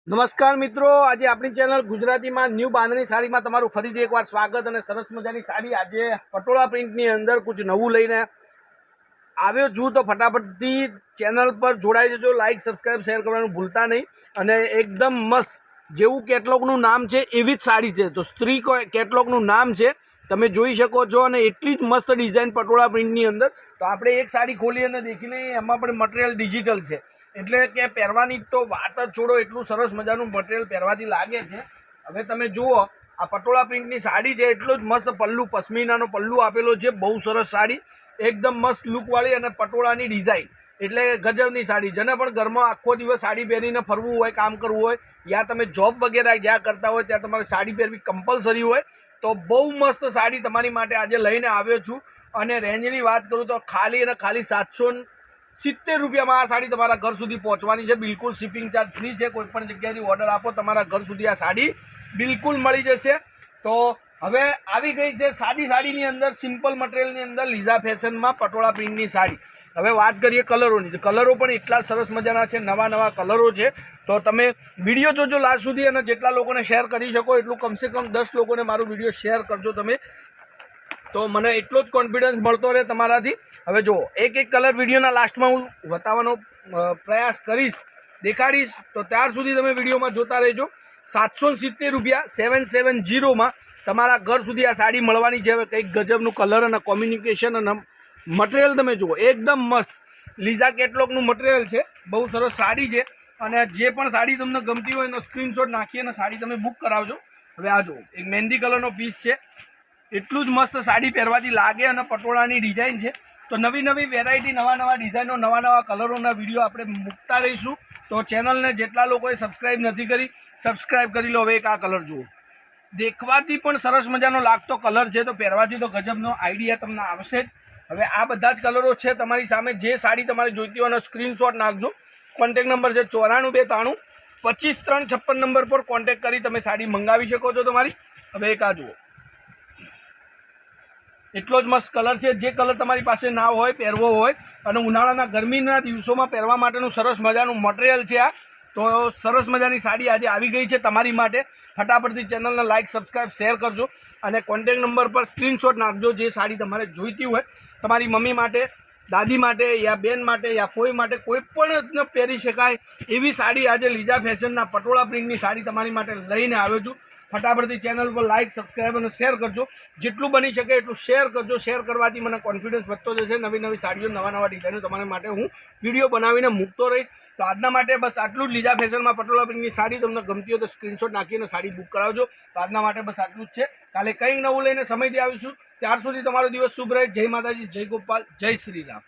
નમસ્કાર મિત્રો, આજે આપણી ચેનલ ગુજરાતીમાં ન્યૂ બાંધણી સાડીમાં તમારું ફરીથી એકવાર સ્વાગત અને સરસ મજાની સાડી આજે પટોળા પ્રિન્ટની અંદર કુછ નવું લઈને આવ્યો છું। તો ફટાફટથી ચેનલ પર જોડાઈ જજો, લાઇક સબસ્ક્રાઈબ શેર કરવાનું ભૂલતા નહીં। અને એકદમ મસ્ત જેવું કેટલોગનું નામ છે એવી જ સાડી છે, તો સ્ત્રી કેટલોગનું નામ છે તમે જોઈ શકો છો અને એટલી જ મસ્ત ડિઝાઇન પટોળા પ્રિન્ટની અંદર। તો આપણે એક સાડી ખોલી અને દેખીને એમાં પણ મટીરિયલ ડિજિટલ છે એટલે કે પહેરવાની તો વાત જ છોડો, એટલું સરસ મજાનું મટીરિયલ પહેરવાથી લાગે છે। હવે તમે જુઓ, આ પટોળા પ્રિન્ટની સાડી છે, એટલું જ મસ્ત પલ્લુ, પશ્મિનાનો પલ્લુ આપેલો છે, બહુ સરસ સાડી, એકદમ મસ્ત લુકવાળી અને પટોળાની ડિઝાઇન એટલે ગજબની સાડી। જેને પણ ઘરમાં આખો દિવસ સાડી પહેરીને ફરવું હોય, કામ કરવું હોય, યા તમે જોબ વગેરે જ્યાં કરતા હોય ત્યાં તમારે સાડી પહેરવી કમ્પલસરી હોય, તો બહુ મસ્ત સાડી તમારી માટે આજે લઈને આવ્યો છું। અને રેન્જની વાત કરું તો ખાલી અને ખાલી 770 રૂપિયામાં આ સાડી તમારા ઘર સુધી પહોંચવાની છે। બિલકુલ શિપિંગ ચાર્જ ફ્રી છે। કોઈ પણ જગ્યાએથી ઓર્ડર આપો, તમારા ઘર સુધી આ સાડી બિલકુલ મળી જશે। તો હવે આવી ગઈ છે સાદી સાડીની અંદર, સિમ્પલ મટીરિયલની અંદર લીઝા ફેશનમાં પટોળા પ્રિન્ટની સાડી। હવે વાત કરીએ કલરોની, તો કલરો પણ એટલા સરસ મજાના છે, નવા નવા કલરો છે। તો તમે વિડીયો જોજો લાસ્ટ સુધી અને જેટલા લોકોને શેર કરી શકો એટલું કમસે કમ 10 લોકોને મારો વિડીયો શેર કરજો તમે, તો મને એટલો જ કોન્ફિડન્સ મળતો રહે તમારાથી। હવે જુઓ, એક એક કલર વિડીયોના લાસ્ટમાં હું બતાવવાનો પ્રયાસ કરીશ, દેખાડીશ, તો ત્યાર સુધી તમે વિડીયોમાં જોતા રહેજો। 770 રૂપિયા 770માં તમારા ઘર સુધી આ સાડી મળવાની છે। હવે કંઈક ગજબનું કલર અને કોમ્યુનિકેશન અને મટીરિયલ તમે જુઓ, એકદમ મસ્ત લીઝા કેટલોગનું મટીરિયલ છે, બહુ સરસ સાડી છે। અને જે પણ સાડી તમને ગમતી હોય એનો સ્ક્રીનશોટ નાખી અને સાડી તમે બુક કરાવજો। હવે આ જુઓ, એક મહેંદી કલરનો પીસ છે, એટલું જ મસ્ત સાડી પહેરવાથી લાગે અને પટોળાની ડિઝાઇન છે। તો નવી નવી વેરાયટી, નવા નવા ડિઝાઇનો, નવા નવા કલરોના વિડીયો આપણે મૂકતા રહીશું। તો ચેનલને જેટલા લોકોએ સબસ્ક્રાઈબ નથી કરી, સબસ્ક્રાઈબ કરી લો। હવે એક આ કલર જુઓ, દેખવાથી પણ સરસ મજાનો લાગતો કલર છે, તો પહેરવાથી તો ગજબનો આઈડિયા તમને આવશે જ। હવે આ બધા જ કલરો છે તમારી સામે, જે સાડી તમારે જોઈતી હોય એનો સ્ક્રીનશોટ નાખજો। કોન્ટેક્ટ નંબર છે 94 92 25 3 56 નંબર પર કોન્ટેક્ટ કરી તમે સાડી મંગાવી શકો છો તમારી। હવે એક આ જુઓ, એટલો જ મસ્ત કલર છે, જે કલર તમારી પાસે ના હોય, પહેરવો હોય અને ઉનાળાના ગરમીના દિવસોમાં પહેરવા માટેનું સરસ મજાનું મટીરિયલ છે આ। તો સરસ મજાની સાડી આજે આવી ગઈ છે તમારી માટે। ફટાફટથી ચેનલને લાઇક સબસ્ક્રાઈબ શેર કરજો અને કોન્ટેક્ટ નંબર પર સ્ક્રીનશોટ નાખજો જે સાડી તમારે જોઈતી હોય, તમારી મમ્મી માટે, દાદી માટે, યા બેન માટે, યા કોઈ માટે, કોઈ પણ પહેરી શકાય એવી સાડી આજે લીઝા ફેશનના પટોળા પ્રિન્ટની સાડી તમારી માટે લઈને આવ્યો છું। ફટાફટથી ચેનલ પર લાઇક સબસ્ક્રાઈબ અને શેર કરજો, જેટલું બની શકે એટલું શેર કરજો। શેર કરવાથી મને કોન્ફિડન્સ વધતો જશે, નવી નવી સાડીઓ, નવા નવા ડિઝાઇનો તમારા માટે હું વિડીયો બનાવીને મૂકતો રહીશ। તો આજના માટે બસ આટલું જ। લીઝા ફેશનમાં પટોળા પ્રિન્ટની સાડી તમને ગમતી હોય તો સ્ક્રીનશોટ નાખીને સાડી બુક કરાવજો। તો આજના માટે બસ આટલું જ છે, કાલે કંઈક નવું લઈને સમયથી આવીશું। ત્યાર સુધી તમારો દિવસ શુભ રહે। જય માતાજી, જય ગોપાલ, જય શ્રી રામ।